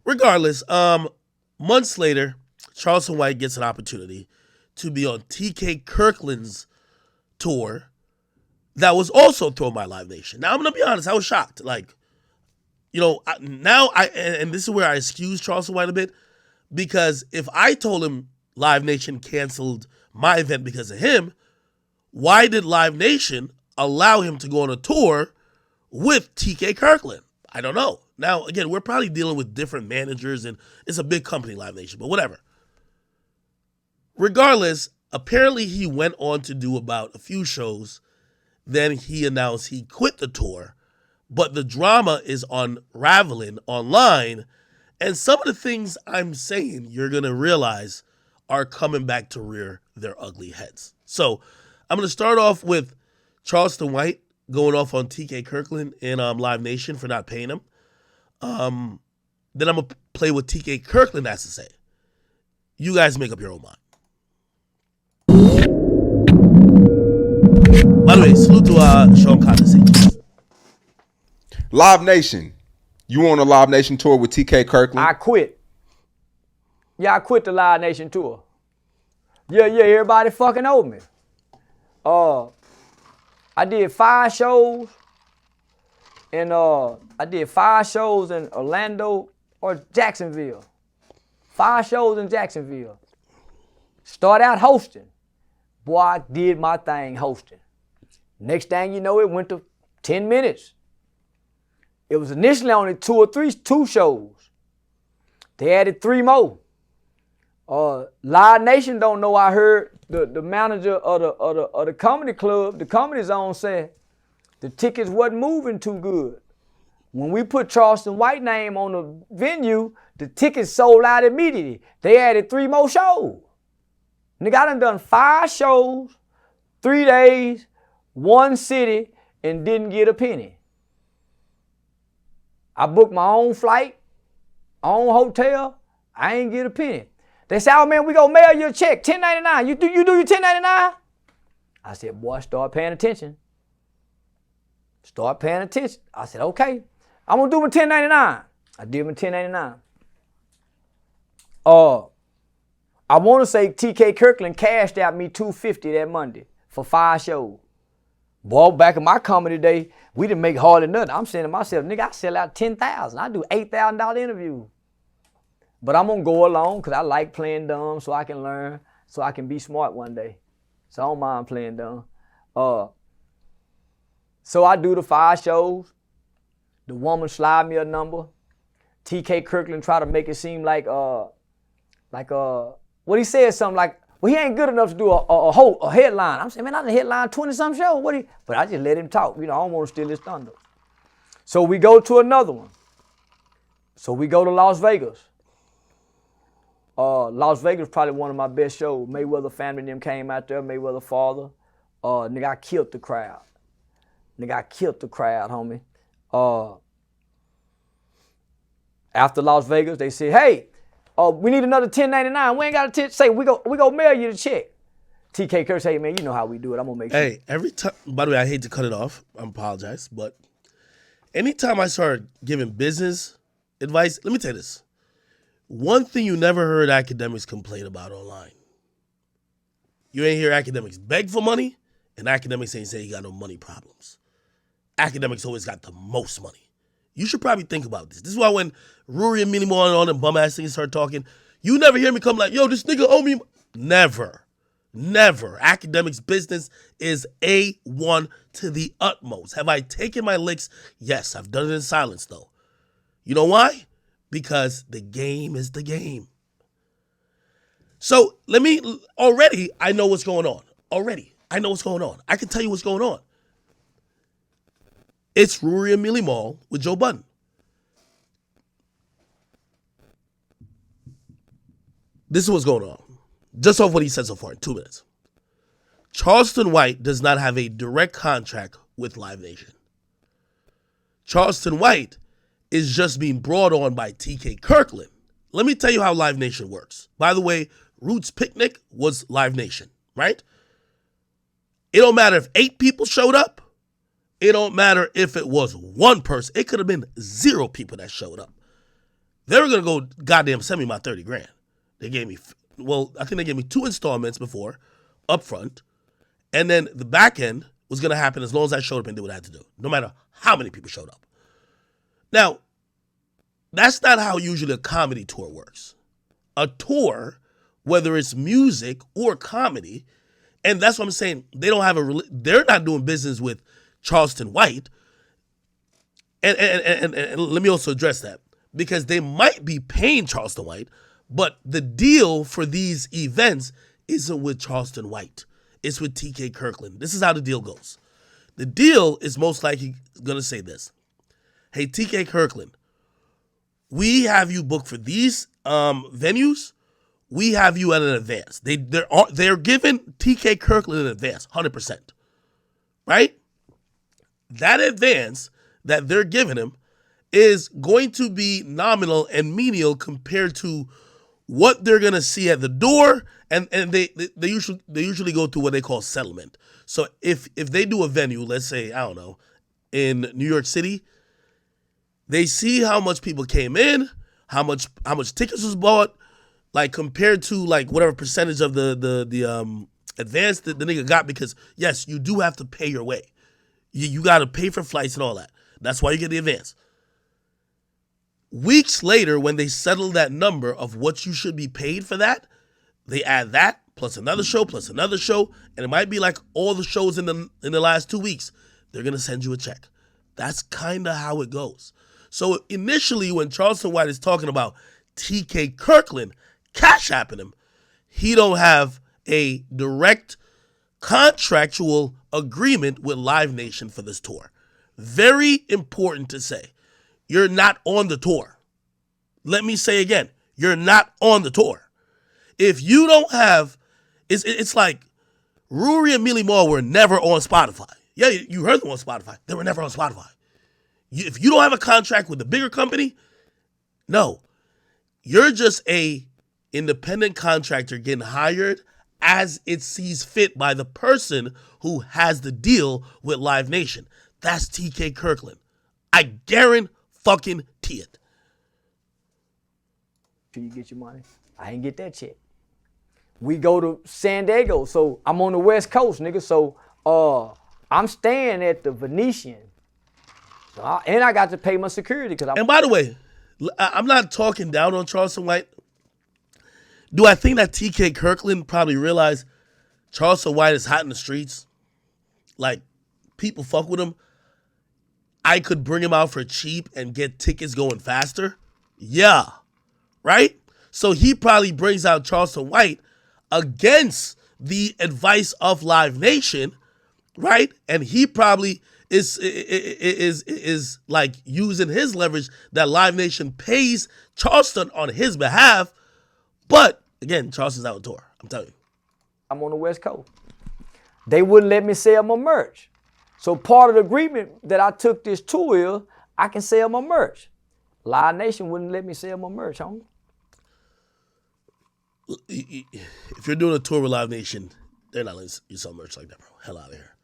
Regardless, months later, Charleston White gets an opportunity to be on T.K. Kirkland's tour that was also thrown by Live Nation. Now, I'm going to be honest, I was shocked. Like, and this is where I excuse Charleston White a bit, because if I told him Live Nation canceled my event because of him, why did Live Nation allow him to go on a tour with T.K. Kirkland? I don't know. Now, again, we're probably dealing with different managers, and it's a big company, Live Nation, but whatever. Regardless, apparently he went on to do about a few shows. Then he announced he quit the tour, but the drama is unraveling online, and some of the things I'm saying you're going to realize are coming back to rear their ugly heads. So I'm going to start off with Charleston White going off on T.K. Kirkland and Live Nation for not paying him. Then I'm going to play what T.K. Kirkland has to say. You guys make up your own mind. By the way, salute to Sean Condescension. Live Nation. You on a Live Nation tour with T.K. Kirkland? I quit. Yeah, I quit the Live Nation tour. Yeah, everybody fucking owed me. I did 5 shows in Orlando or Jacksonville. 5 shows in Jacksonville. Start out hosting. Boy, I did my thing hosting. Next thing you know, it went to 10 minutes. It was initially only 2 shows. They added 3 more. Live Nation don't know. I heard the manager of the comedy club, the Comedy Zone, said the tickets wasn't moving too good. When we put Charleston White name on the venue, the tickets sold out immediately. They added 3 more shows. Nigga, I done 5 shows, 3 days, 1 city, and didn't get a penny. I booked my own flight, own hotel. I ain't get a penny. They said, oh man, we gonna mail you a check, $10.99. You do your $10.99? I said, boy, start paying attention. Start paying attention. I said, okay, I'm gonna do my $10.99. I did my $10.99. I wanna say T.K. Kirkland cashed out me $250 that Monday for 5 shows. Boy, back in my comedy day, we didn't make hardly nothing. I'm saying to myself, nigga, I sell out 10,000. I do $8,000 interviews. But I'm gonna go along because I like playing dumb so I can learn, so I can be smart one day. So I don't mind playing dumb. So I do the 5 shows. The woman slide me a number. T.K. Kirkland try to make it seem like what he said something like, well, he ain't good enough to do a headline. I'm saying, man, I done headline 20-some shows. But I just let him talk. I don't want to steal his thunder. So we go to another one. So we go to Las Vegas. Las Vegas probably one of my best shows. Mayweather family and them came out there, Mayweather father. Nigga, I killed the crowd. Homie. After Las Vegas, they said, hey, we need another $10.99. We ain't got a say, we go mail you the check. T.K. Kirk say, hey, man, you know how we do it. I'm going to make sure. Hey, every time, by the way, I hate to cut it off. I apologize. But anytime I start giving business advice, let me tell you this. One thing you never heard academics complain about online. You ain't hear academics beg for money, and academics ain't say you got no money problems. Academics always got the most money. You should probably think about this. This is why when Rory and Minnie Moore and all them bum-ass things start talking, you never hear me come like, yo, this nigga owe me. Never. Academics business is A1 to the utmost. Have I taken my licks? Yes, I've done it in silence, though. You know why? Because the game is the game. So I know what's going on. I can tell you what's going on. It's Rory and Millie Mall with Joe Budden. This is what's going on. Just off what he said so far in 2 minutes. Charleston White does not have a direct contract with Live Nation. Charleston White is just being brought on by T.K. Kirkland. Let me tell you how Live Nation works. By the way, Roots Picnic was Live Nation, right? It don't matter if 8 people showed up. It don't matter if it was 1 person. It could have been 0 people that showed up. They were gonna go goddamn send me my 30 grand. They gave me, I think they gave me 2 installments before, up front, and then the back end was gonna happen as long as I showed up and did what I had to do, no matter how many people showed up. Now, that's not how usually a comedy tour works. A tour, whether it's music or comedy, and that's what I'm saying, they're not doing business with Charleston White. And let me also address that, because they might be paying Charleston White, but the deal for these events isn't with Charleston White. It's with T.K. Kirkland. This is how the deal goes. The deal is most likely going to say this. Hey, T.K. Kirkland, we have you booked for these venues. We have you at an advance. They're giving T.K. Kirkland an advance, 100%. Right? That advance that they're giving him is going to be nominal and menial compared to what they're gonna see at the door, and they usually go through what they call settlement. So if they do a venue, let's say, I don't know, in New York City, they see how much people came in, how much tickets was bought, like compared to like whatever percentage of the advance that the nigga got, because yes, you do have to pay your way. You got to pay for flights and all that. That's why you get the advance. Weeks later, when they settle that number of what you should be paid for that, they add that plus another show, and it might be like all the shows in the last 2 weeks. They're gonna send you a check. That's kind of how it goes. So initially, when Charleston White is talking about T.K. Kirkland cash apping him, he don't have a direct contractual agreement with Live Nation for this tour. Very important to say. You're not on the tour. Let me say again, you're not on the tour. If you don't have, it's like Rory and Millie Moore were never on Spotify. Yeah, you heard them on Spotify. They were never on Spotify. If you don't have a contract with the bigger company, no. You're just a independent contractor getting hired as it sees fit by the person who has the deal with Live Nation. That's T.K. Kirkland. I guarantee fucking it. Till you get your money. I ain't get that check. We go to San Diego, so I'm on the West Coast, nigga. So I'm staying at the Venetian, and I got to pay my security because. And by the way, I'm not talking down on Charleston White. Do I think that T.K. Kirkland probably realized Charleston White is hot in the streets? Like, people fuck with him. I could bring him out for cheap and get tickets going faster. Yeah. Right? So he probably brings out Charleston White against the advice of Live Nation, right? And he probably is like using his leverage that Live Nation pays Charleston on his behalf. But again, Charleston's out on tour. I'm telling you. I'm on the West Coast. They wouldn't let me sell my merch. So part of the agreement that I took this tour is I can sell my merch. Live Nation wouldn't let me sell my merch, homie. If you're doing a tour with Live Nation, they're not letting you sell merch like that, bro. Hell out of here.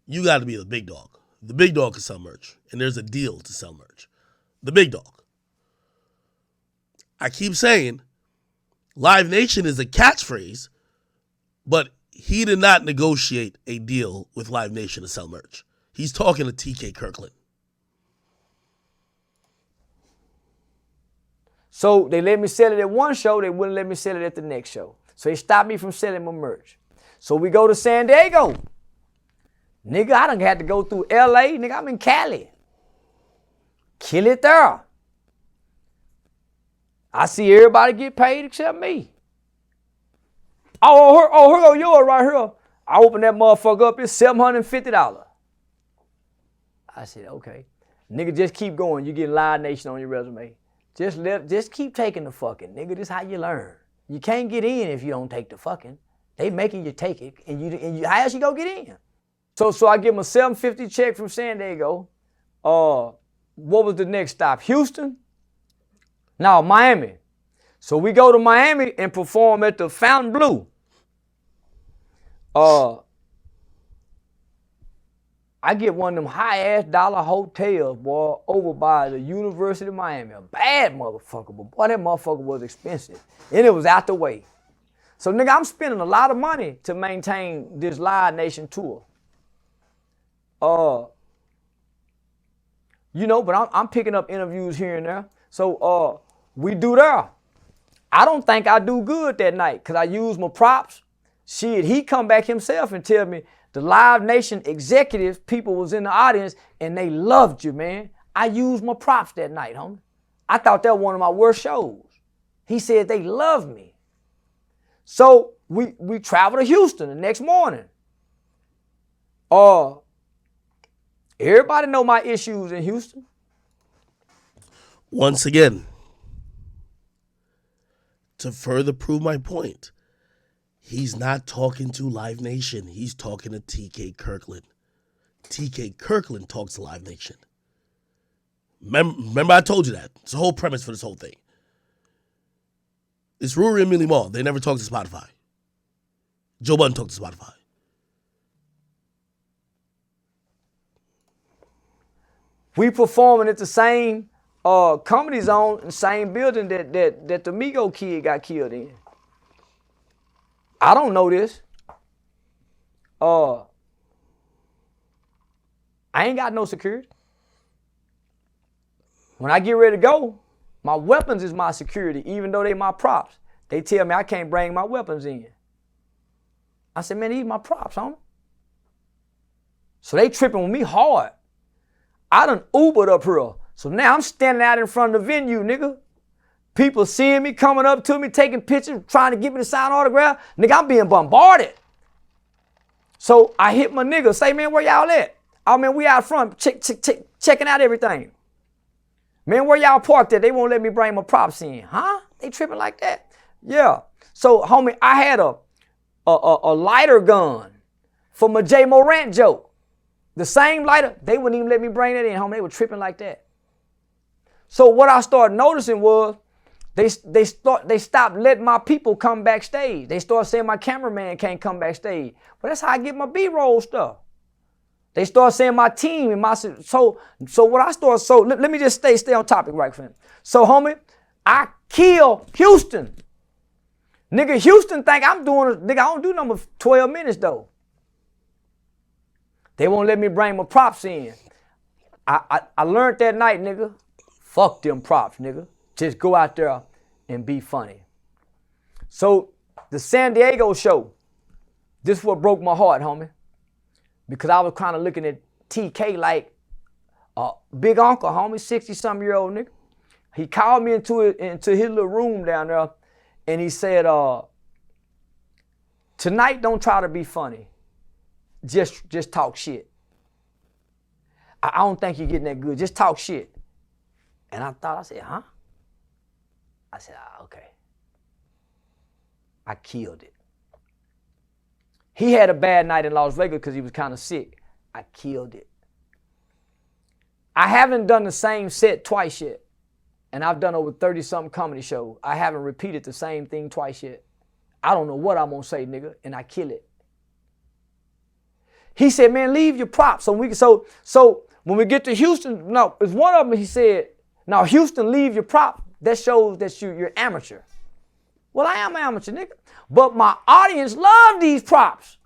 You got to be the big dog. The big dog can sell merch, and there's a deal to sell merch. The big dog. I keep saying Live Nation is a catchphrase, but he did not negotiate a deal with Live Nation to sell merch. He's talking to T.K. Kirkland. So they let me sell it at one show, they wouldn't let me sell it at the next show. So they stopped me from selling my merch. So we go to San Diego. Nigga, I done had to go through L.A. Nigga, I'm in Cali. Kill it there. I see everybody get paid except me. Oh, here go yours right here. I open that motherfucker up, it's $750. I said, okay. Nigga, just keep going. You get Live Nation on your resume. Just keep taking the fucking, nigga. This is how you learn. You can't get in if you don't take the fucking. They making you take it, and you how else you go get in? So I give him a $750 check from San Diego. What was the next stop? Houston? No, Miami. So we go to Miami and perform at the Fontainebleau. I get one of them high-ass dollar hotels, boy, over by the University of Miami. A bad motherfucker, but boy, that motherfucker was expensive. And it was out the way. So, nigga, I'm spending a lot of money to maintain this Live Nation tour. You know, but I'm picking up interviews here and there. So, we do there. I don't think I do good that night because I use my props. Shit, he come back himself and tell me, the Live Nation executives, people was in the audience, and they loved you, man. I used my props that night, homie. I thought that was one of my worst shows. He said they loved me. So we traveled to Houston the next morning. Everybody know my issues in Houston. Once again, to further prove my point, he's not talking to Live Nation. He's talking to T.K. Kirkland. T.K. Kirkland talks to Live Nation. Remember I told you that. It's the whole premise for this whole thing. It's Rory and Millie Mall. They never talk to Spotify. Joe Budden talked to Spotify. We performing at the same Comedy Zone in the same building that the Migo kid got killed in. I don't know this. I ain't got no security. When I get ready to go, my weapons is my security, even though they my props. They tell me I can't bring my weapons in. I said, man, these my props, homie. So they tripping with me hard. I done Ubered up here. So now I'm standing out in front of the venue, nigga. People seeing me, coming up to me, taking pictures, trying to get me to sign autograph. Nigga, I'm being bombarded. So I hit my nigga, say, man, where y'all at? Oh, man, we out front checking out everything. Man, where y'all parked at? They won't let me bring my props in. Huh? They tripping like that? Yeah. So, homie, I had a lighter gun for my J. Morant joke. The same lighter, they wouldn't even let me bring that in, homie. They were tripping like that. So what I started noticing was they stopped letting my people come backstage. They started saying my cameraman can't come backstage. But that's how I get my B-roll stuff. They started saying my team and my so what I started let me just stay on topic right quick. So homie, I kill Houston. Nigga, Houston think I'm doing nigga, I don't do number 12 minutes though. They won't let me bring my props in. I learned that night, nigga. Fuck them props, nigga. Just go out there and be funny. So the San Diego show, this is what broke my heart, homie. Because I was kind of looking at TK like a big uncle, homie, 60-something-year-old nigga. He called me into his little room down there, and he said, tonight don't try to be funny. Just talk shit. I don't think you're getting that good. Just talk shit. And I said, huh? I said, okay. I killed it. He had a bad night in Las Vegas because he was kind of sick. I killed it. I haven't done the same set twice yet. And I've done over 30-something comedy shows. I haven't repeated the same thing twice yet. I don't know what I'm going to say, nigga, and I kill it. He said, man, leave your props. So when we get to Houston, no, it's one of them, he said, now Houston, leave your props. That shows that you're amateur. Well, I am an amateur, nigga. But my audience love these props.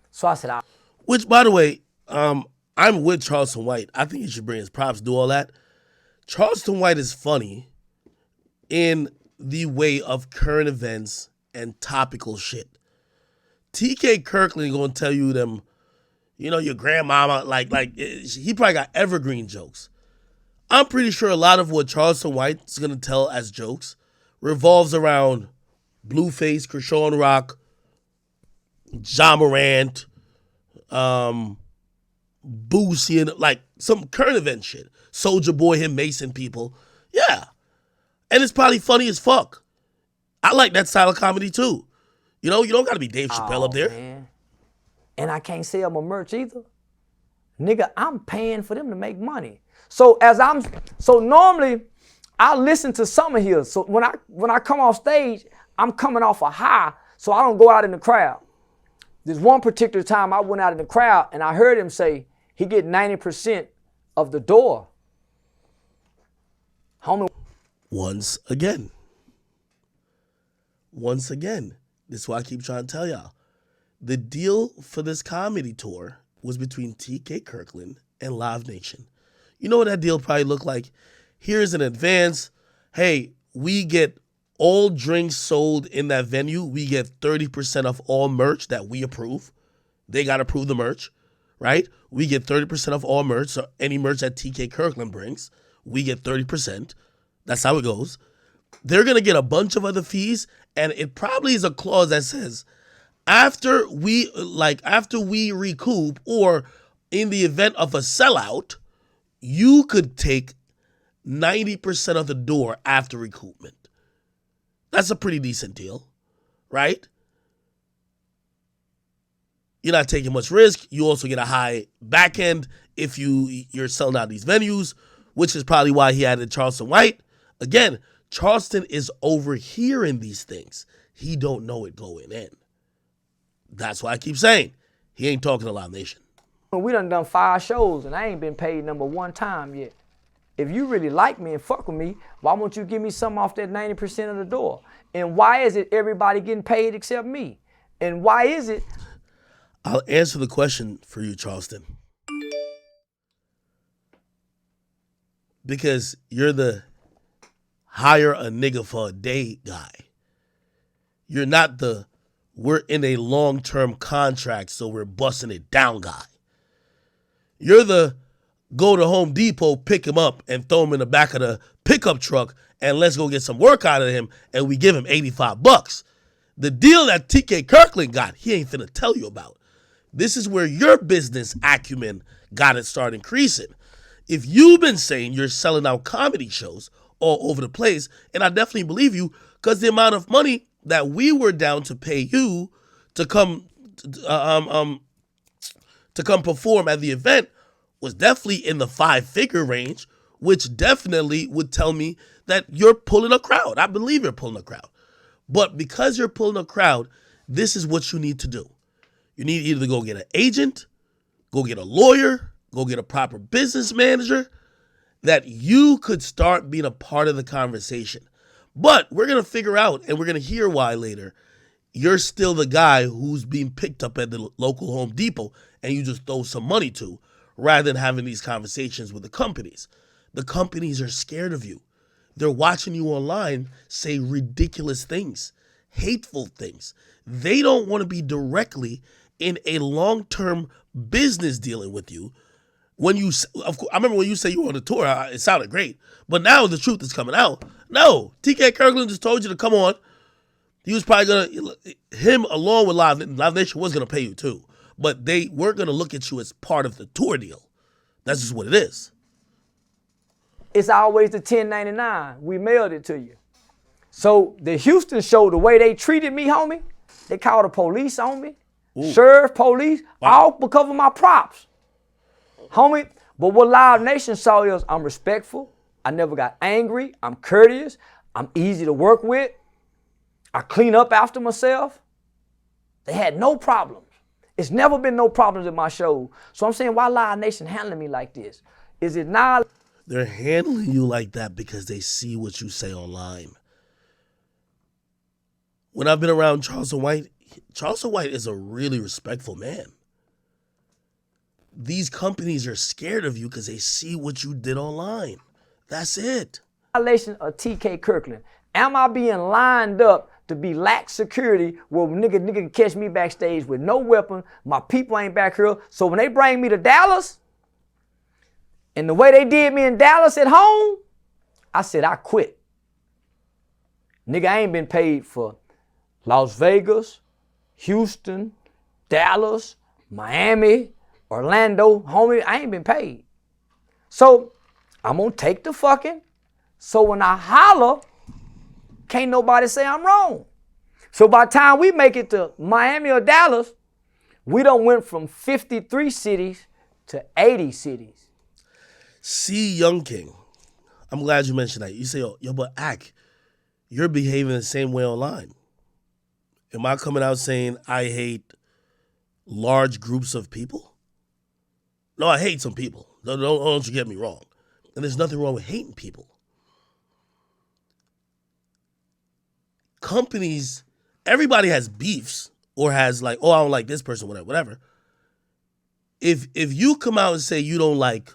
So I said, which, by the way, I'm with Charleston White. I think he should bring his props, do all that. Charleston White is funny in the way of current events and topical shit. T.K. Kirkland gonna tell you them, you know, your grandmama, he probably got evergreen jokes. I'm pretty sure a lot of what Charleston White's gonna tell as jokes revolves around Blueface, Krishan Rock, Ja Morant, Boosie, and like some current event shit. Soulja Boy, him Mason people. Yeah. And it's probably funny as fuck. I like that style of comedy too. You know, you don't gotta be Dave Chappelle up there. Man. And I can't sell my merch either. Nigga, I'm paying for them to make money. So normally I listen to some of his. So when I come off stage, I'm coming off a high, so I don't go out in the crowd. This one particular time I went out in the crowd and I heard him say he get 90% of the door. Homie. Once again, this is why I keep trying to tell y'all. The deal for this comedy tour was between T.K. Kirkland and Live Nation. You know what that deal probably looked like? Here's an advance. Hey, we get all drinks sold in that venue. We get 30% of all merch that we approve. They got to approve the merch, right? We get 30% of all merch. So any merch that T.K. Kirkland brings, we get 30%. That's how it goes. They're going to get a bunch of other fees, and it probably is a clause that says after we recoup or in the event of a sellout, you could take 90% of the door after recoupment. That's a pretty decent deal, right? You're not taking much risk. You also get a high back end if you're selling out these venues, which is probably why he added Charleston White. Again, Charleston is overhearing these things. He don't know it going in. That's why I keep saying he ain't talking to Live Nation. We done 5 shows and I ain't been paid number one time yet. If you really like me and fuck with me, why won't you give me something off that 90% of the door? And why is it everybody getting paid except me? And why is it? I'll answer the question for you, Charleston. Because you're the hire a nigga for a day guy. You're not the we're in a long-term contract, so we're busting it down guy. You're the go to Home Depot, pick him up, and throw him in the back of the pickup truck, and let's go get some work out of him, and we give him $85. The deal that T.K. Kirkland got, he ain't finna tell you about. This is where your business acumen got to start increasing. If you've been saying you're selling out comedy shows all over the place, and I definitely believe you, because the amount of money that we were down to pay you to come perform at the event was definitely in the 5-figure range, which definitely would tell me that you're pulling a crowd. I believe you're pulling a crowd. But because you're pulling a crowd, this is what you need to do. You need either to go get an agent, go get a lawyer, go get a proper business manager, that you could start being a part of the conversation. But we're going to figure out, and we're going to hear why later, you're still the guy who's being picked up at the local Home Depot and you just throw some money to, rather than having these conversations with the companies. The companies are scared of you. They're watching you online say ridiculous things, hateful things. They don't want to be directly in a long-term business dealing with you. When you, of course, I remember when you say you were on the tour, it sounded great. But now the truth is coming out. No, T.K. Kirkland just told you to come on. He was probably going to, him along with Live Nation was going to pay you too. But they weren't going to look at you as part of the tour deal. That's just what it is. It's always the 1099. We mailed it to you. So the Houston show, the way they treated me, homie, they called the police on me. Ooh. Sheriff, police, all because of my props. Homie, but what Live Nation saw is I'm respectful. I never got angry. I'm courteous. I'm easy to work with. I clean up after myself. They had no problems. It's never been no problems in my show. So I'm saying, why Live Nation handling me like this? Is it not? They're handling you like that because they see what you say online. When I've been around Charleston White is a really respectful man. These companies are scared of you because they see what you did online. That's it. Violation of T.K. Kirkland. Am I being lined up to be lax security where nigga can catch me backstage with no weapon, my people ain't back here, so when they bring me to Dallas, and the way they did me in Dallas at home, I said I quit. Nigga, I ain't been paid for Las Vegas, Houston, Dallas, Miami, Orlando, homie, I ain't been paid. So I'm gonna take the fucking, so when I holler, can't nobody say I'm wrong. So by the time we make it to Miami or Dallas, we done went from 53 cities to 80 cities. See, Young King, I'm glad you mentioned that. You say, yo, but Ak, you're behaving the same way online. Am I coming out saying I hate large groups of people. No, I hate some people. Don't you get me wrong. And there's nothing wrong with hating people. Companies, everybody has beefs or has like, oh, I don't like this person, whatever. If you come out and say you don't like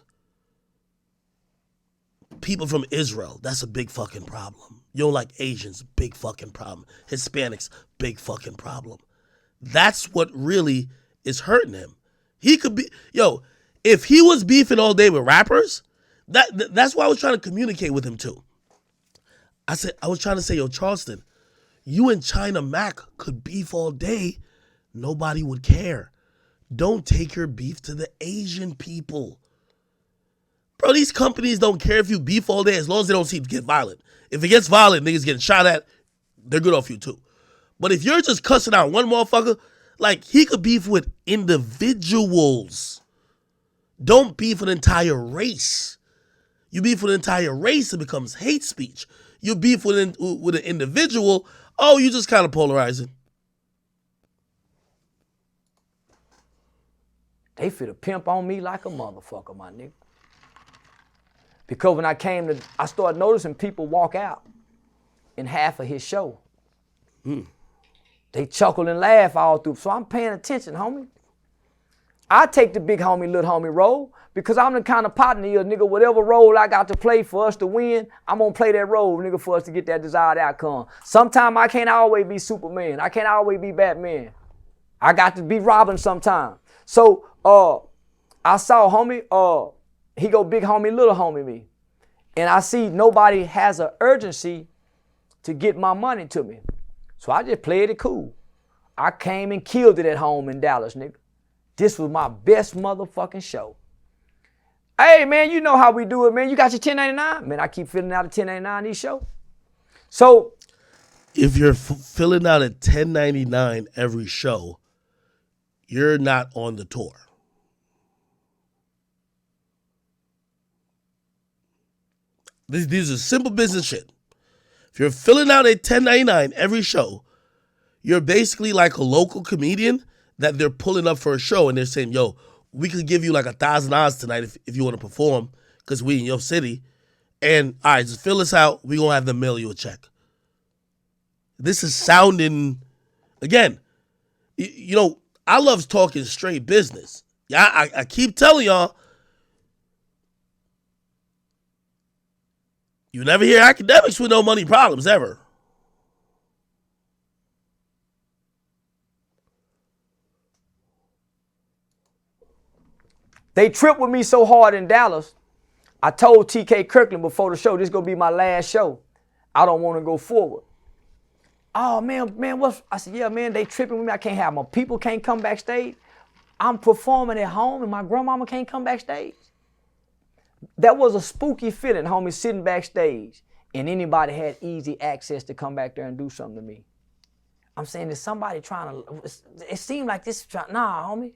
people from Israel, that's a big fucking problem. You don't like Asians, big fucking problem. Hispanics, big fucking problem. That's what really is hurting him. He could be, if he was beefing all day with rappers, that's why I was trying to communicate with him too. I was trying to say, Charleston, you and China Mac could beef all day. Nobody would care. Don't take your beef to the Asian people. Bro, these companies don't care if you beef all day as long as they don't see it get violent. If it gets violent, niggas getting shot at, they're good off you too. But if you're just cussing out one motherfucker, like he could beef with individuals. Don't beef an entire race. You beef with an entire race, it becomes hate speech. You beef with an individual, you just kind of polarizing. They fit a pimp on me like a motherfucker, my nigga. Because when I started noticing people walk out in half of his show. They chuckle and laugh all through. So I'm paying attention, homie. I take the big homie, little homie role because I'm the kind of partner here, nigga, whatever role I got to play for us to win, I'm going to play that role, nigga, for us to get that desired outcome. Sometimes I can't always be Superman. I can't always be Batman. I got to be Robin sometime. So, I saw homie, he go big homie, little homie me. And I see nobody has an urgency to get my money to me. So I just played it cool. I came and killed it at home in Dallas, nigga. This was my best motherfucking show. Hey, man, you know how we do it, man. You got your 1099? Man, I keep filling out a 1099 these shows. So. If you're filling out a 1099 every show, you're not on the tour. These are simple business shit. If you're filling out a 1099 every show, you're basically like a local comedian that they're pulling up for a show and they're saying, we could give you like $1,000 tonight if you want to perform because we in your city. And all right, just fill us out. We're going to have them mail you a check. This is sounding, again, I love talking straight business. Yeah, I keep telling y'all, you never hear academics with no money problems ever. They tripped with me so hard in Dallas. I told T.K. Kirkland before the show, this is going to be my last show. I don't want to go forward. Oh, man, what's... I said, yeah, man, they tripping with me. I can't have my people can't come backstage. I'm performing at home and my grandmama can't come backstage. That was a spooky feeling, homie, sitting backstage and anybody had easy access to come back there and do something to me. I'm saying, there's somebody trying to... It seemed like this... Nah, homie.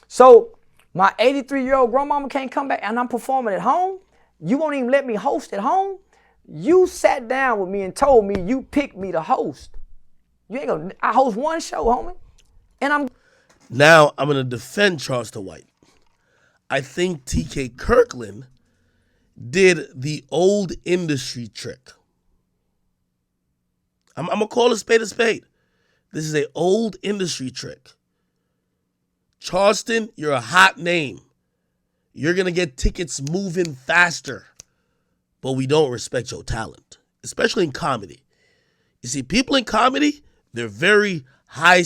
So... My 83-year-old grandmama can't come back and I'm performing at home? You won't even let me host at home? You sat down with me and told me you picked me to host. You ain't gonna, I host one show, homie. And Now I'm gonna defend Charleston White. I think T.K. Kirkland did the old industry trick. I'm gonna call a spade a spade. This is an old industry trick. Charleston, you're a hot name. You're going to get tickets moving faster. But we don't respect your talent, especially in comedy. You see, people in comedy, they're very high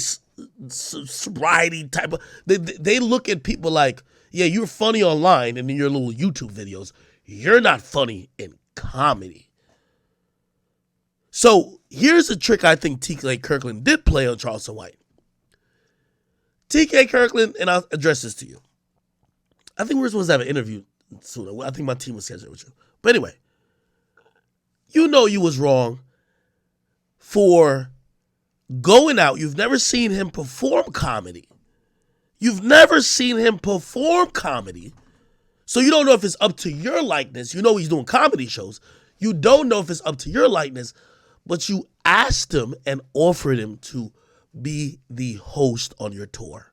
sobriety type of... They look at people like, yeah, you're funny online and in your little YouTube videos. You're not funny in comedy. So here's a trick I think T.K. Kirkland did play on Charleston White. T.K. Kirkland, and I'll address this to you. I think we're supposed to have an interview soon. I think my team was scheduled with you. But anyway, you know you was wrong for going out. You've never seen him perform comedy. You've never seen him perform comedy. So you don't know if it's up to your likeness. You know he's doing comedy shows. You don't know if it's up to your likeness, but you asked him and offered him to be the host on your tour.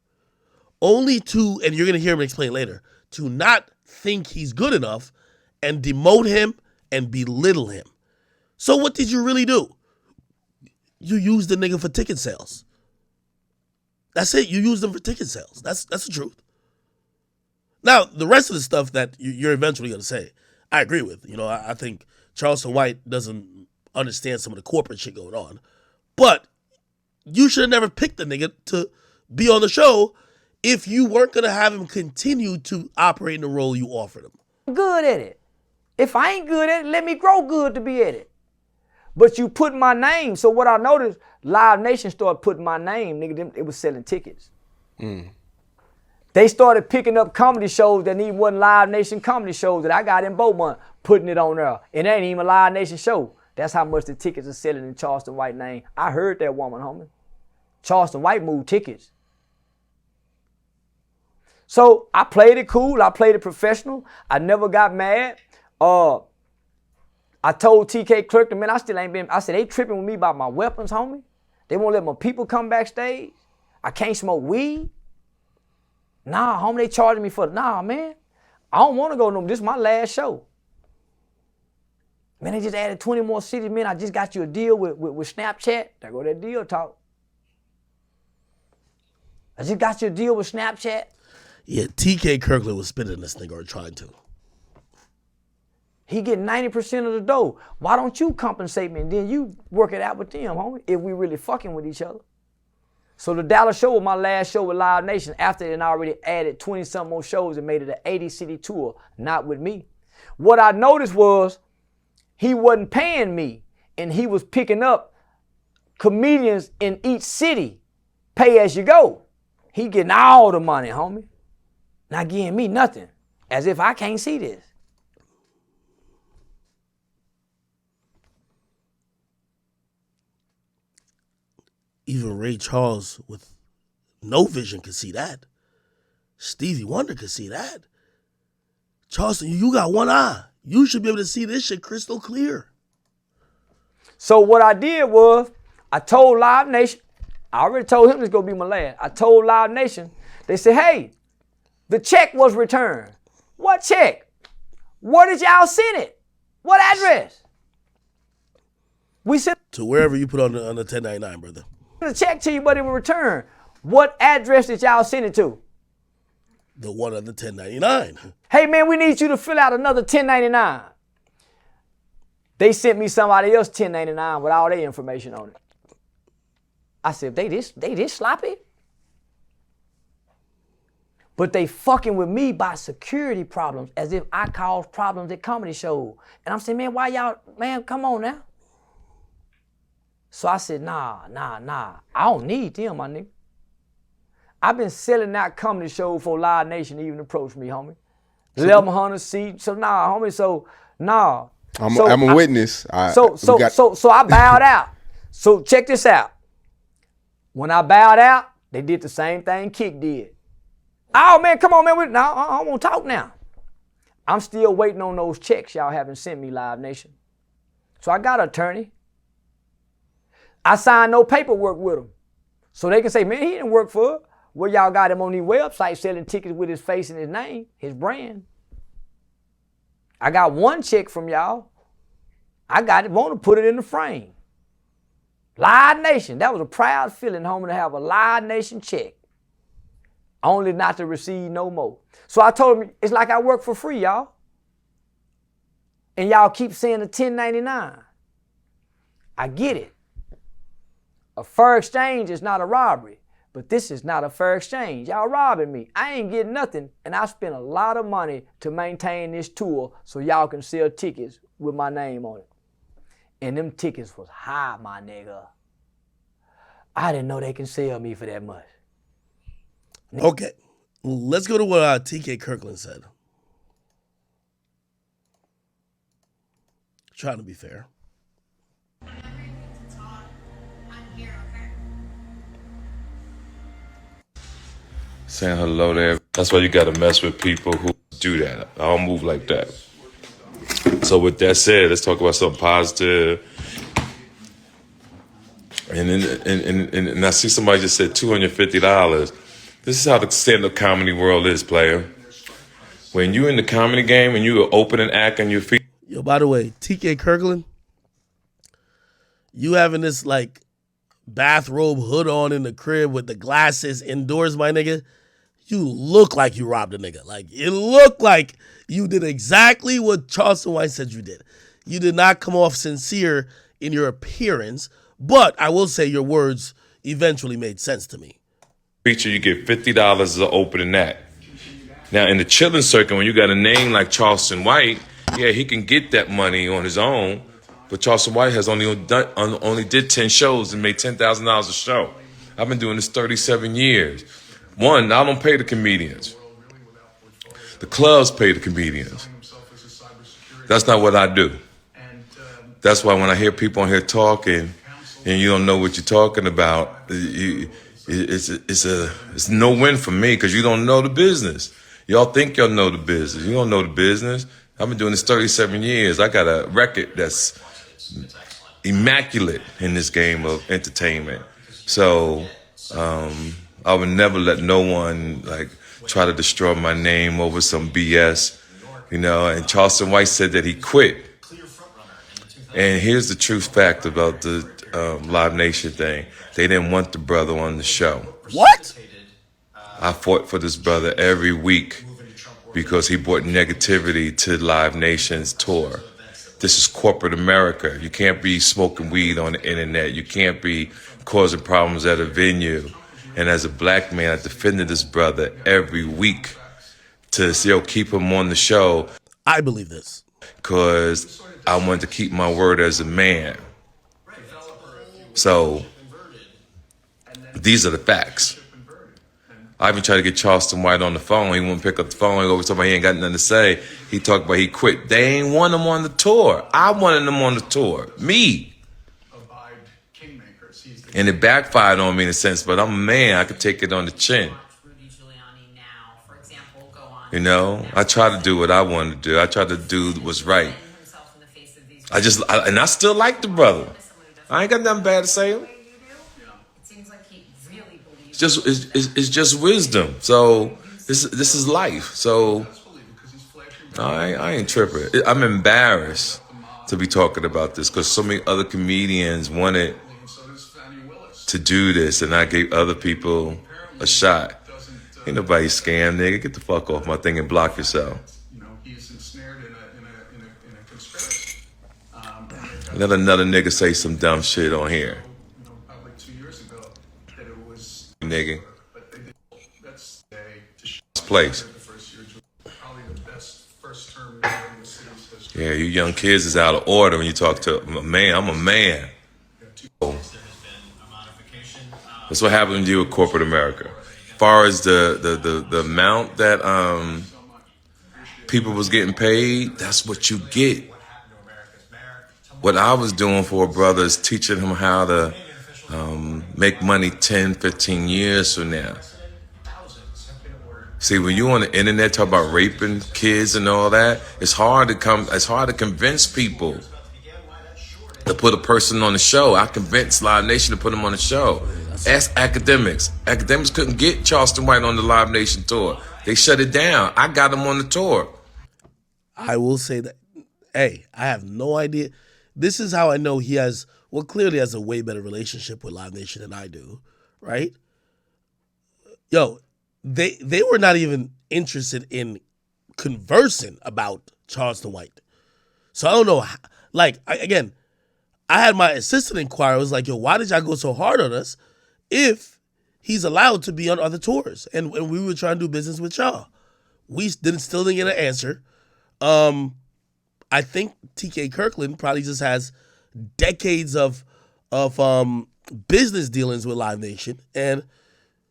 Only to, and you're going to hear him explain later, to not think he's good enough and demote him and belittle him. So what did you really do? You used the nigga for ticket sales. That's it. You used them for ticket sales. That's the truth. Now, the rest of the stuff that you're eventually going to say, I agree with. You know, I think Charleston White doesn't understand some of the corporate shit going on. But you should have never picked the nigga to be on the show if you weren't going to have him continue to operate in the role you offered him. Good at it. If I ain't good at it, let me grow good to be at it. But you put my name. So what I noticed, Live Nation started putting my name. Nigga, it was selling tickets. They started picking up comedy shows that even wasn't Live Nation comedy shows that I got in Beaumont, putting it on there. It ain't even a Live Nation show. That's how much the tickets are selling in Charleston White name. I heard that woman, homie. Charleston White moved tickets. So I played it cool. I played it professional. I never got mad. I told T.K. Kirkland, man, I still ain't been, I said, they tripping with me about my weapons, homie. They won't let my people come backstage. I can't smoke weed. Nah, homie, they charging me for it. Nah, man, I don't want to go no, this is my last show. Man, they just added 20 more cities, man. I just got you a deal with Snapchat. There go that deal talk. I just got you a deal with Snapchat. Yeah, T.K. Kirkland was spinning this nigga or trying to. He get 90% of the dough. Why don't you compensate me and then you work it out with them, homie, if we really fucking with each other? So the Dallas show was my last show with Live Nation after they already added 20-something more shows and made it an 80-city tour, not with me. What I noticed was he wasn't paying me and he was picking up comedians in each city, pay as you go. He getting all the money, homie. Not giving me nothing, as if I can't see this. Even Ray Charles with no vision could see that. Stevie Wonder could see that. Charleston, you got one eye. You should be able to see this shit crystal clear. So what I did was, I told Live Nation, I already told him this is going to be my last. I told Live Nation, they said, hey, the check was returned. What check? Where did y'all send it? What address? We sent To wherever you put on the 1099, brother. the check to you, but it was returned. What address did y'all send it to? The one on the 1099. Hey, man, we need you to fill out another 1099. They sent me somebody else 1099 with all their information on it. I said, they this sloppy? But they fucking with me by security problems, as if I caused problems at comedy shows. And I'm saying, man, why y'all, man, come on now. So I said, nah. I don't need them, my nigga. I've been selling that comedy show for Live Nation even approached me, homie. 1,100 seats. So nah, homie, so nah. I'm a witness. So I bowed out. So check this out. When I bowed out, they did the same thing Kick did. Oh man, come on, man. No, I don't want to talk now. I'm still waiting on those checks y'all haven't sent me, Live Nation. So I got an attorney. I signed no paperwork with him. So they can say, man, he didn't work for it. Well, y'all got him on these websites selling tickets with his face and his name, his brand. I got one check from y'all. I got it, want to put it in the frame. Live Nation. That was a proud feeling, homie, to have a Live Nation check. Only not to receive no more. So I told him, it's like I work for free, y'all. And y'all keep saying the 1099. I get it. A fair exchange is not a robbery, but this is not a fair exchange. Y'all robbing me. I ain't getting nothing, and I spent a lot of money to maintain this tour so y'all can sell tickets with my name on it. And them tickets was high, my nigga. I didn't know they can sell me for that much. Okay, let's go to what T.K. Kirkland said. Trying to be fair. Saying hello there. That's why you gotta mess with people who do that. I don't move like that. So with that said, let's talk about something positive. And I see somebody just said $250. This is how the stand-up comedy world is, player. When you in the comedy game and you are opening act on your feet. Yo, by the way, TK Kirkland, you having this like bathrobe hood on in the crib with the glasses indoors, my nigga, you look like you robbed a nigga. Like, it looked like you did exactly what Charleston White said you did. You did not come off sincere in your appearance, but I will say your words eventually made sense to me. Feature, you get $50 as an opening act. Now, in the chilling circuit, when you got a name like Charleston White, yeah, he can get that money on his own. But Charleston White has only did 10 shows and made $10,000 a show. I've been doing this 37 years. One, I don't pay the comedians. The clubs pay the comedians. That's not what I do. That's why when I hear people on here talking and you don't know what you're talking about, it's no win for me because you don't know the business. Y'all think y'all know the business. You don't know the business. I've been doing this 37 years. I got a record that's immaculate in this game of entertainment. So I would never let no one like try to destroy my name over some BS, you know. And Charleston White said that he quit. And here's the true fact about the Live Nation thing. They didn't want the brother on the show. What? I fought for this brother every week because he brought negativity to Live Nation's tour. This is corporate America. You can't be smoking weed on the internet. You can't be causing problems at a venue. And as a black man, I defended this brother every week to keep him on the show. I believe this. Because I wanted to keep my word as a man. So these are the facts. I even tried to get Charleston White on the phone. He wouldn't pick up the phone. He always talking about he ain't got nothing to say. He talked about he quit. They ain't want him on the tour. I wanted him on the tour. Me. And it backfired on me in a sense, but I'm a man. I could take it on the chin. You know, I try to do what I want to do. I try to do what's right. I still like the brother. I ain't got nothing bad to say him. It's just wisdom. So this is life. So I ain't tripping. I'm embarrassed to be talking about this because so many other comedians wanted to do this, and I gave other people a shot. Ain't nobody scam, nigga. Get the fuck off my thing and block yourself. Let another nigga say some dumb shit on here. Nigga. Place. Yeah, you young kids is out of order when you talk to a man. I'm a man. That's what happened to you with corporate America. As far as the amount that people was getting paid, that's what you get. What I was doing for a brother is teaching him how to make money 10, 15 years from now. See, when you on the internet talk about raping kids and all that, it's hard to convince people to put a person on the show. I convinced Live Nation to put him on the show. Ask Akademiks. Akademiks couldn't get Charleston White on the Live Nation tour. They shut it down. I got him on the tour. I will say that, hey, I have no idea. This is how I know he has, well, clearly has a way better relationship with Live Nation than I do, right? Yo, they were not even interested in conversing about Charleston White. So I don't know, again, I had my assistant inquire. I was like, yo, why did y'all go so hard on us if he's allowed to be on other tours? And we were trying to do business with y'all. We still didn't get an answer. I think TK Kirkland probably just has decades of business dealings with Live Nation. And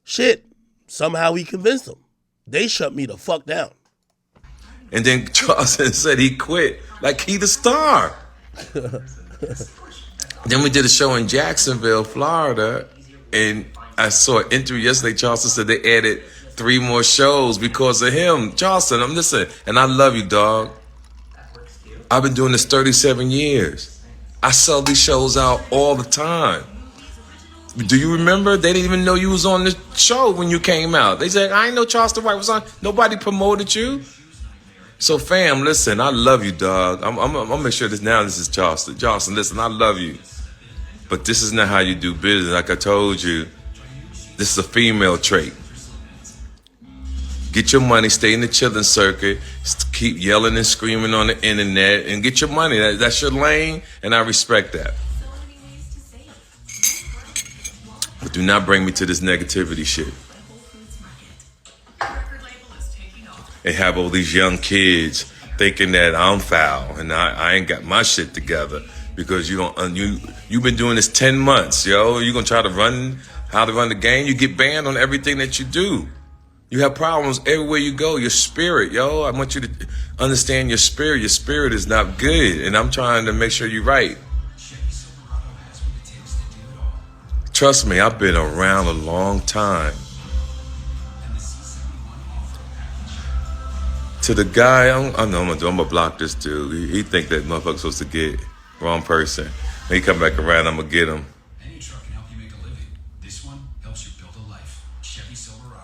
shit, somehow he convinced them. They shut me the fuck down. And then Charleston said he quit. Like he the star. Then we did a show in Jacksonville, Florida, and I saw an interview yesterday. Charleston said they added 3 more shows because of him. Charleston, I'm listening, and I love you, dog. I've been doing this 37 years. I sell these shows out all the time. Do you remember? They didn't even know you was on the show when you came out. They said, I ain't know Charleston White was on. Nobody promoted you. So, fam, listen, I love you, dog. I'm gonna make sure this is Charleston. Charleston, listen, I love you. But this is not how you do business. Like I told you, this is a female trait. Get your money, stay in the chilling circuit, keep yelling and screaming on the internet, and get your money. That's your lane, and I respect that. But do not bring me to this negativity shit. And have all these young kids thinking that I'm foul and I ain't got my shit together because you've been doing this 10 months, yo. You gonna try to run how to run the game? You get banned on everything that you do. You have problems everywhere you go. Your spirit, yo. I want you to understand your spirit. Your spirit is not good, and I'm trying to make sure you're right. Trust me, I've been around a long time. To the guy, I'm gonna block this dude. He think that motherfucker's supposed to get wrong person. When he come back around, I'm gonna get him. Any truck can help you make a living. This one helps you build a life. Chevy Silverado.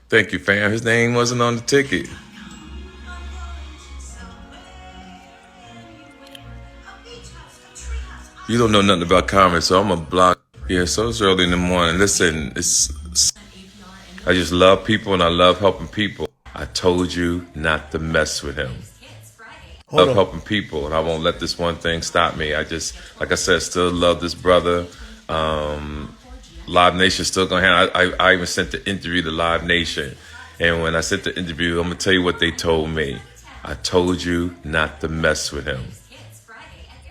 Thank you, fam. His name wasn't on the ticket. You don't know nothing about comments, so I'm gonna block. Yeah, so it's early in the morning. Listen, I just love people and I love helping people. I told you not to mess with him. I love helping people, and I won't let this one thing stop me. I just, like I said, still love this brother. Live Nation still gonna have. I even sent the interview to Live Nation, and when I sent the interview, I'm gonna tell you what they told me. I told you not to mess with him.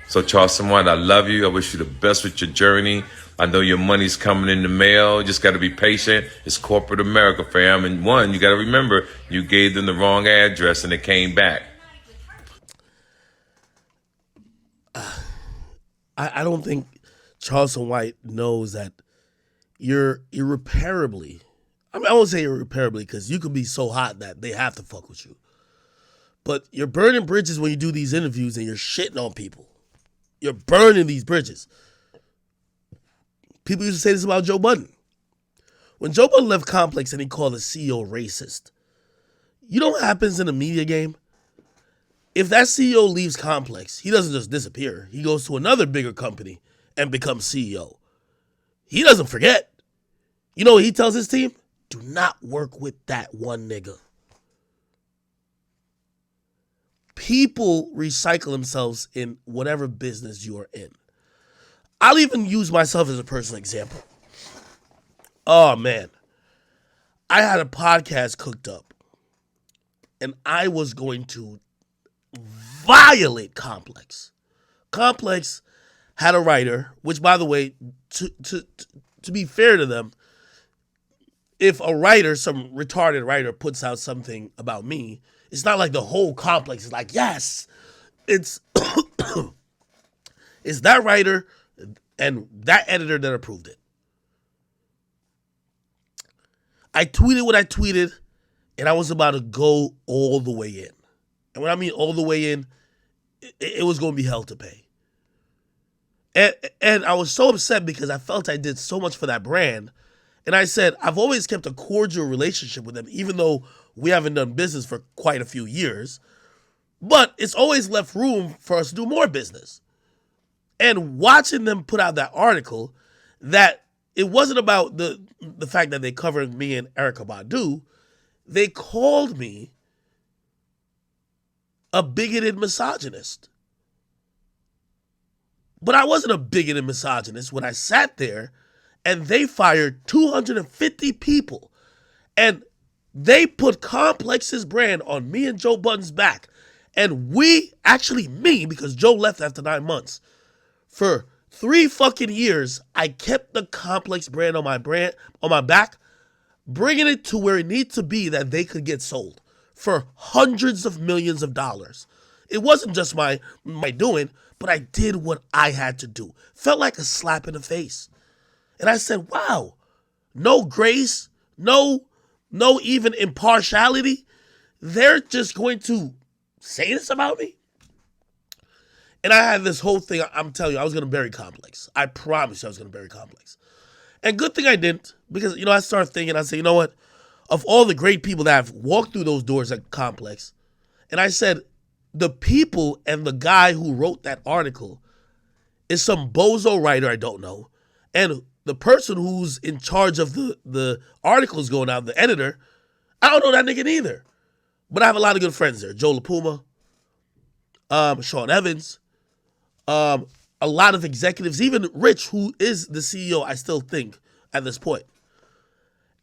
So Charleston White, I love you. I wish you the best with your journey. I know your money's coming in the mail. You just got to be patient. It's corporate America, fam. And one, you got to remember, you gave them the wrong address and it came back. I don't think Charleston White knows that you're irreparably. I mean, I won't say irreparably because you could be so hot that they have to fuck with you. But you're burning bridges when you do these interviews and you're shitting on people. You're burning these bridges. People used to say this about Joe Budden. When Joe Budden left Complex and he called the CEO racist, you know what happens in a media game? If that CEO leaves Complex, he doesn't just disappear. He goes to another bigger company and becomes CEO. He doesn't forget. You know what he tells his team? Do not work with that one nigga. People recycle themselves in whatever business you are in. I'll even use myself as a personal example. Oh, man. I had a podcast cooked up, and I was going to violate Complex. Complex had a writer, which, by the way, to be fair to them, if a writer, some retarded writer, puts out something about me, it's not like the whole Complex is like, yes. It's it's that writer and that editor that approved it. I tweeted what I tweeted, and I was about to go all the way in. And when I mean all the way in, it was going to be hell to pay. And I was so upset because I felt I did so much for that brand. And I said, I've always kept a cordial relationship with them, even though we haven't done business for quite a few years. But it's always left room for us to do more business. And watching them put out that article, that it wasn't about the fact that they covered me and Erykah Badu. They called me a bigoted misogynist. But I wasn't a bigoted misogynist when I sat there and they fired 250 people. And they put Complex's brand on me and Joe Budden's back. And me, because Joe left after 9 months, for 3 fucking years, I kept the Complex brand on my back, bringing it to where it needs to be that they could get sold for hundreds of millions of dollars. It wasn't just my doing, but I did what I had to do. Felt like a slap in the face. And I said, wow, no grace, no even impartiality. They're just going to say this about me? And I had this whole thing. I'm telling you, I was going to bury Complex. I promise you I was going to bury Complex. And good thing I didn't, because, I started thinking, I said, you know what? Of all the great people that have walked through those doors at Complex, and I said, the people and the guy who wrote that article is some bozo writer I don't know. And the person who's in charge of the articles going out, the editor, I don't know that nigga either. But I have a lot of good friends there. Joe LaPuma, Sean Evans, a lot of executives, even Rich, who is the CEO, I still think, at this point.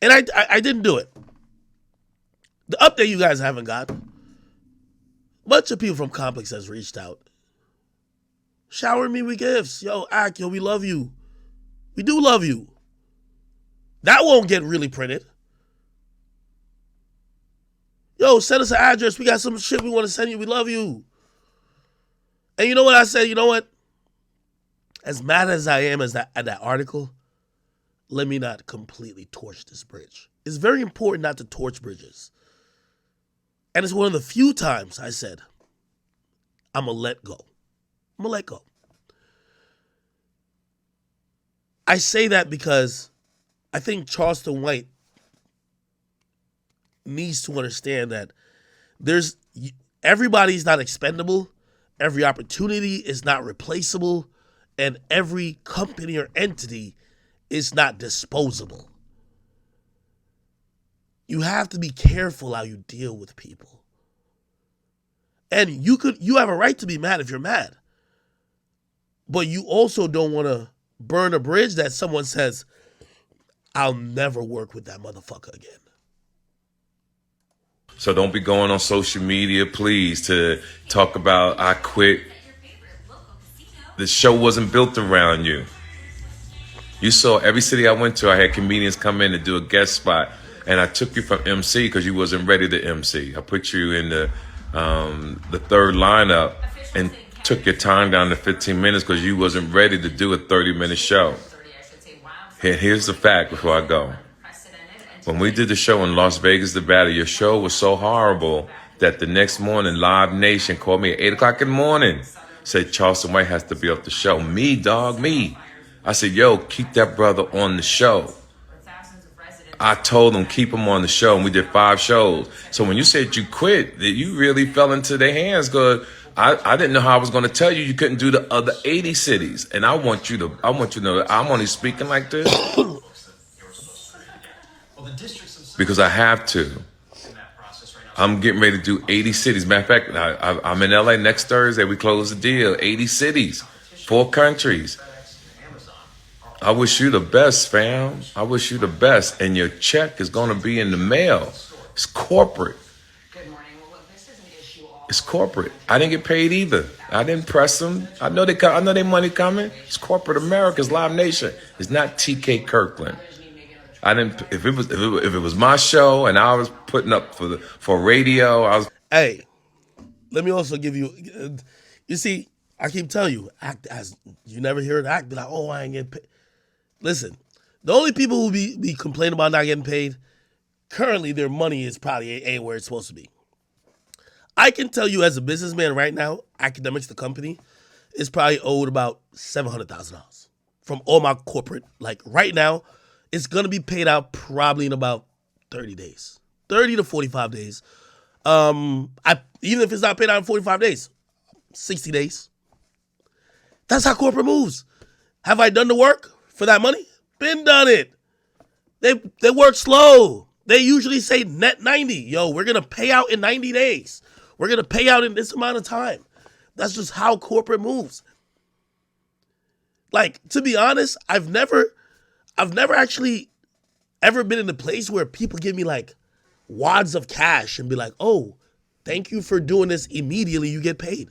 And I didn't do it. The update you guys haven't got, a bunch of people from Complex has reached out. Shower me with gifts. Yo, we love you. We do love you. That won't get really printed. Yo, send us an address. We got some shit we want to send you. We love you. And you know what I said? You know what? As mad as I am at that article, let me not completely torch this bridge. It's very important not to torch bridges. And it's one of the few times I said, I'm going to let go. I'm going to let go. I say that because I think Charleston White needs to understand that everybody's not expendable, every opportunity is not replaceable, and every company or entity is not disposable. You have to be careful how you deal with people. And you have a right to be mad if you're mad. But you also don't want to burn a bridge that someone says, I'll never work with that motherfucker again. So don't be going on social media, please, to talk about I quit. The show wasn't built around you. You saw every city I went to, I had comedians come in and do a guest spot. And I took you from MC because you wasn't ready to MC. I put you in the third lineup and took your time down to 15 minutes because you wasn't ready to do a 30-minute show. Here's the fact before I go. When we did the show in Las Vegas, Nevada, your show was so horrible that the next morning, Live Nation called me at 8 o'clock in the morning. Said Charleston White has to be off the show. Me, dog, me. I said, yo, keep that brother on the show. I told them, keep him on the show, and we did 5 shows. So when you said you quit, that you really fell into their hands, because I didn't know how I was going to tell you couldn't do the other 80 cities. And I want you to know that I'm only speaking like this because I have to. I'm getting ready to do 80 cities. Matter of fact, I'm in LA next Thursday. We close the deal. 80 cities, 4 countries. I wish you the best, fam. I wish you the best. And your check is going to be in the mail. It's corporate. It's corporate. I didn't get paid either. I didn't press them. I know they money coming. It's corporate America. It's Live Nation. It's not TK Kirkland. I didn't. If it was my show and I was putting up for radio, I was. Hey, let me also give you. You see, I keep telling you, act as you never hear it act. Be like, oh, I ain't getting paid. Listen, the only people who be complaining about not getting paid, currently their money is probably ain't where it's supposed to be. I can tell you as a businessman right now, Akademiks, the company, is probably owed about $700,000 from all my corporate. Like right now, it's going to be paid out probably in about 30 days, 30 to 45 days. Even if it's not paid out in 45 days, 60 days. That's how corporate moves. Have I done the work for that money? Been done it. They work slow. They usually say net 90. Yo, we're going to pay out in 90 days. We're going to pay out in this amount of time. That's just how corporate moves. Like, to be honest, I've never actually ever been in a place where people give me like wads of cash and be like, oh, thank you for doing this. Immediately you get paid.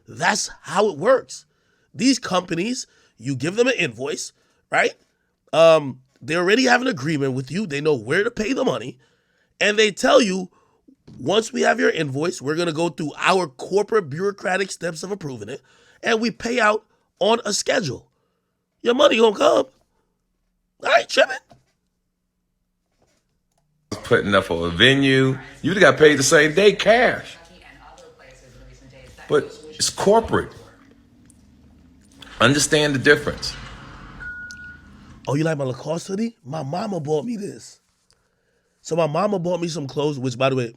That's how it works. These companies, you give them an invoice, right? They already have an agreement with you. They know where to pay the money. And they tell you, once we have your invoice, we're going to go through our corporate bureaucratic steps of approving it. And we pay out on a schedule. Your money going to come. I ain't tripping. Putting up for a venue. You got paid the same day, cash. But it's corporate. Understand the difference. oh, you like my Lacoste hoodie? My mama bought me this. So my mama bought me some clothes, which, by the way,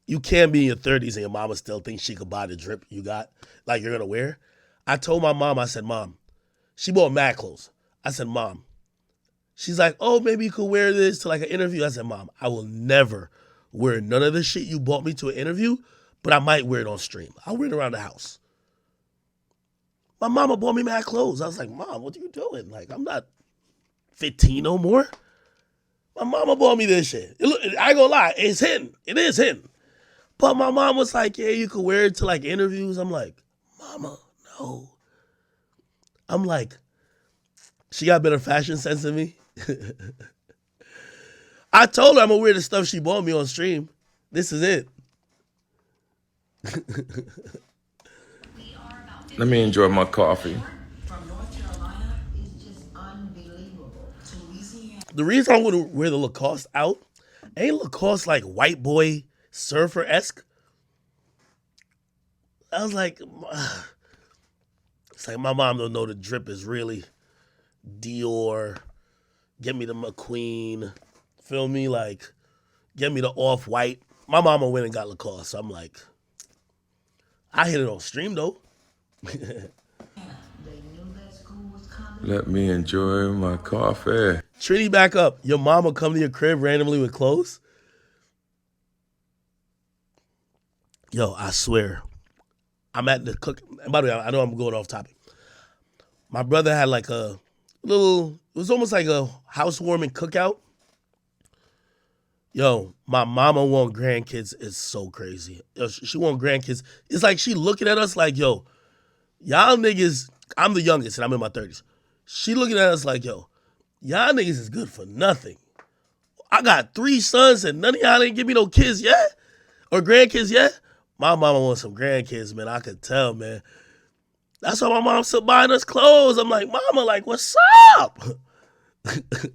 you can't be in your 30s and your mama still thinks she could buy the drip you got, like you're going to wear. I told my mom, I said, Mom, she bought mad clothes. I said, Mom. She's like, oh, maybe you could wear this to like an interview. I said, Mom, I will never wear none of the shit you bought me to an interview, but I might wear it on stream. I'll wear it around the house. My mama bought me mad clothes. I was like, Mom, what are you doing? Like, I'm not 15 no more. My mama bought me this shit. I ain't gonna lie, it's hidden. It is hidden. But my mom was like, yeah, you could wear it to like interviews. I'm like, Mama, no. I'm like, she got better fashion sense than me. I told her I'm gonna wear the stuff she bought me on stream. This is it. Let me enjoy my coffee. From North Carolina is just unbelievable. To Louisiana. The reason I want to wear the Lacoste out, ain't Lacoste like white boy surfer-esque? I was like, it's like my mom don't know the drip is really Dior. Get me the McQueen. Feel me? Like, get me the off-white. My mama went and got Lacoste. So I'm like, I hit it on stream though. They knew that school was coming. Let me enjoy my coffee. Trini, back up. Your mama come to your crib randomly with clothes? Yo, I swear. I'm at the cook. By the way, I know I'm going off topic. My brother had like a little, it was almost like a housewarming cookout. Yo, my mama want grandkids. It's so crazy. Yo, she want grandkids. It's like she looking at us like, yo, y'all niggas, I'm the youngest and I'm in my 30s. She looking at us like, yo, y'all niggas is good for nothing. I got 3 sons and none of y'all didn't give me no kids yet or grandkids yet. My mama wants some grandkids, man. I could tell, man. That's why my mom's still buying us clothes. I'm like, Mama, like, what's up? And they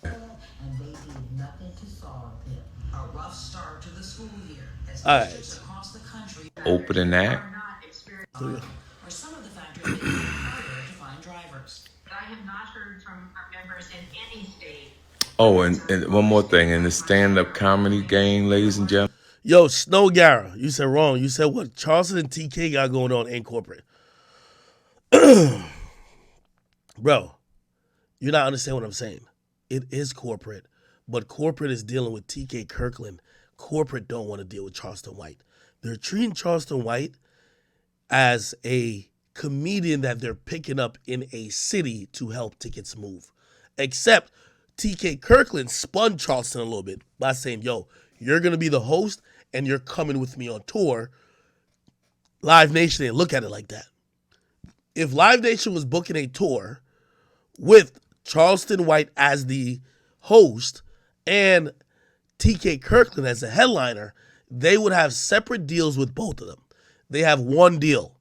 did nothing to solve it. A rough start to the school year as All right. districts across the country Opening that. are not experiencing or some of the factors making it harder to find drivers. But I have not heard from our members in any state. Oh, and one more thing. In the stand-up comedy game, ladies and gentlemen. Yo, Snow Gara, you said wrong. You said what Charleston and TK got going on in corporate. Bro, you're not understanding what I'm saying. It is corporate, but corporate is dealing with TK Kirkland. Corporate don't want to deal with Charleston White. They're treating Charleston White as a comedian that they're picking up in a city to help tickets move. Except TK Kirkland spun Charleston a little bit by saying, yo, you're going to be the host and you're coming with me on tour. Live Nation didn't look at it like that. If Live Nation was booking a tour with Charleston White as the host and TK Kirkland as the headliner, they would have separate deals with both of them. They have one deal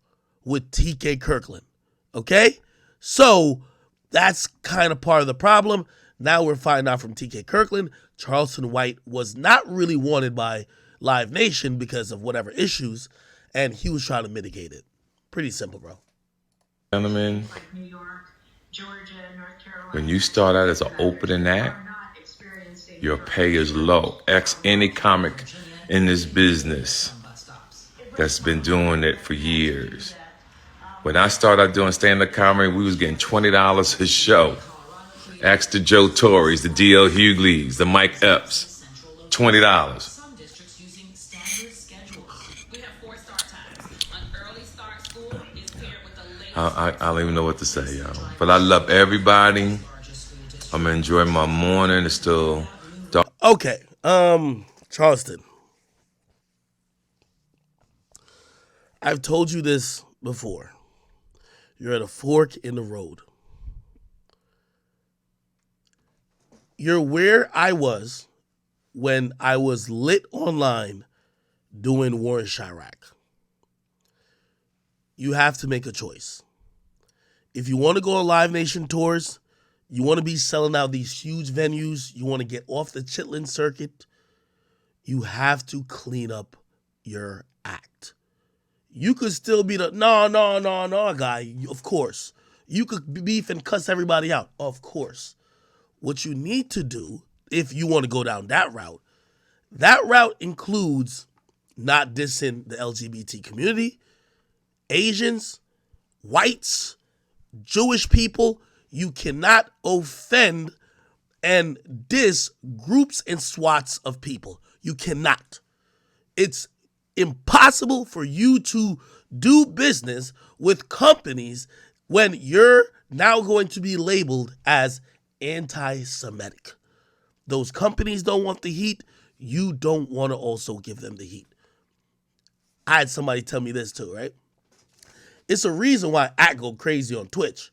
with TK Kirkland. Okay? So that's kind of part of the problem. Now we're finding out from TK Kirkland, Charleston White was not really wanted by Live Nation because of whatever issues, and he was trying to mitigate it. Pretty simple, bro. Gentlemen, Like New York, Georgia, North Carolina. when you start out as an opening act, are not experiencing your pay is low. Ask any comic in this business that's been doing it for years. When I started doing stand-up comedy, we was getting $20 a show. Ask the Joe Torres, the D.L. Hugleys, the Mike Epps. $20. Some districts using standard schedules. We have 4 start times. An early start school is paired with a late I don't even know what to say, y'all. But I love everybody. I'm enjoying my morning. It's still dark. Okay, Charleston. I've told you this before. You're at a fork in the road. You're where I was when I was lit online doing War in Chirac. You have to make a choice. If you want to go on Live Nation tours, you want to be selling out these huge venues, you want to get off the Chitlin circuit, you have to clean up your act. You could still be the no guy, of course. You could beef and cuss everybody out. Of course. What you need to do, if you want to go down that route includes not dissing the LGBT community, Asians, whites, Jewish people. You cannot offend and diss groups and swaths of people. You cannot. It's impossible for you to do business with companies when you're now going to be labeled as anti-Semitic. Those companies don't want the heat. You don't want to also give them the heat. I had somebody tell me this too, right? It's a reason why I go crazy on Twitch.